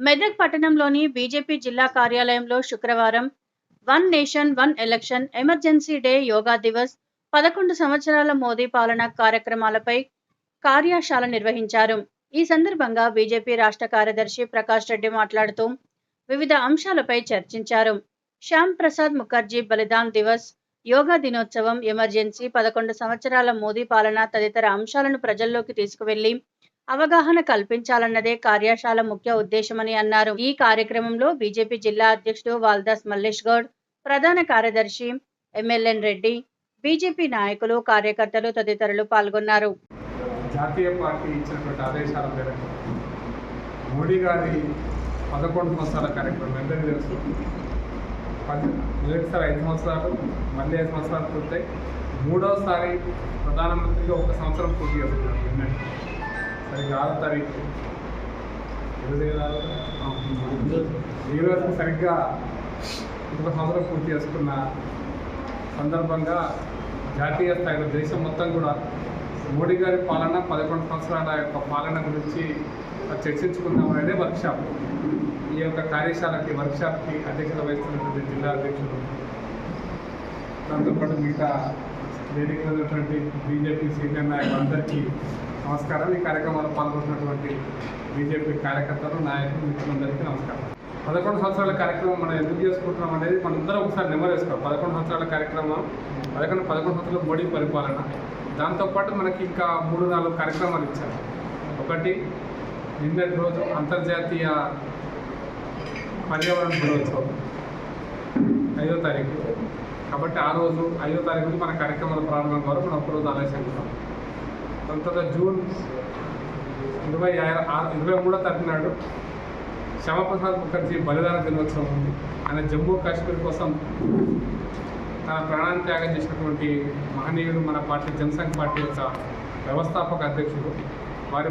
మెదక్ పట్టణంలోని బీజేపీ జిల్లా కార్యాలయంలో శుక్రవారం one nation one election emergency day Yoga Divas 11 సంవత్సరాల మోదీ పాలన కార్యక్రమాలపై కార్యశాల నిర్వహించారు. ఈ సందర్భంగా బీజేపీ రాష్ట్ర కార్యదర్శి ప్రకాష్ రెడ్డి మాట్లాడుతూ వివిధ అంశాలపై చర్చించారు. శ్యామ్ ప్రసాద్ ముఖర్జీ బలిదాన్ దివస్, యోగా దినోత్సవం, ఎమర్జెన్సీ, 11 సంవత్సరాల మోదీ పాలన తదితర అంశాలను ప్రజల్లోకి తీసుకువెళ్లి అవగాహన కల్పించాలన్నదే కార్యశాల ముఖ్య ఉద్దేశమని అన్నారు. ఈ కార్యక్రమంలో బీజేపీ జిల్లా అధ్యక్షుడు వాల్దాస్ మల్లేష్ గౌడ్, ప్రధాన కార్యదర్శి ఎంఎల్ఎన్ రెడ్డి, బీజేపీ నాయకులు, కార్యకర్తలు తదితరులు పాల్గొన్నారు. జాతీయ పార్టీ ఇచ్చినటువంటి ఆదేశాల మేరకు మోడీ గారి 11 సంవత్సరాల కార్యక్రమం ఎంతకు తెలుసు. మొదటిసారి 5 సంవత్సరాలు, మళ్ళీ 5 సంవత్సరాలు పూర్తయి మూడవసారి ప్రధానమంత్రిగా 1 సంవత్సరం పూర్తి చేస్తున్నారు. నిన్నటి సరిగ్గా 6వ తారీఖు ఈరోజు సరిగ్గా 1 సంవత్సరం పూర్తి చేసుకున్న సందర్భంగా జాతీయ స్థాయిలో దేశం మొత్తం కూడా మోడీ గారి పాలన 11 సంవత్సరాల యొక్క పాలన గురించి చర్చించుకుందాం అనేది వర్క్షాప్. ఈ యొక్క కార్యశాలకి వర్క్షాప్కి అధ్యక్షత వహిస్తున్నటువంటి జిల్లా అధ్యక్షులు, దాంతోపాటు మిగతా వేదికలో ఉన్నటువంటి బీజేపీ సీనియర్ నాయకులందరికీ నమస్కారం. ఈ కార్యక్రమంలో పాల్గొంటున్నటువంటి బీజేపీ కార్యకర్తలు, నాయకులు, మిత్రులందరికీ నమస్కారం. 11 సంవత్సరాల కార్యక్రమం మనం ఎందుకు చేసుకుంటున్నాం అనేది మనందరం ఒకసారి నెంబర్ వేసుకోవాలి. 11 సంవత్సరాల కార్యక్రమం, 11 సంవత్సరాల మోడీ పరిపాలన. దాంతోపాటు మనకి ఇంకా 3-4 కార్యక్రమాలు ఇచ్చారు. ఒకటి, నిన్నటి రోజు అంతర్జాతీయ పర్యావరణ దినోత్సవం 5వ తారీఖు. కాబట్టి ఆ రోజు 5వ తారీఖు నుంచి మన కార్యక్రమాల ప్రారంభం ద్వారా మనం ఒక్కరోజు ఆలోచిస్తున్నాం. దాని తర్వాత జూన్ 23వ తారీఖు నాడు శ్యామప్రసాద్ ముఖర్జీ బలిదాన దినోత్సవం ఉంది. ఆయన జమ్మూ కాశ్మీర్ కోసం తన ప్రాణాన్ని త్యాగం చేసినటువంటి మహనీయుడు, మన పార్టీ జనసంఘ్ పార్టీ యొక్క వ్యవస్థాపక అధ్యక్షుడు.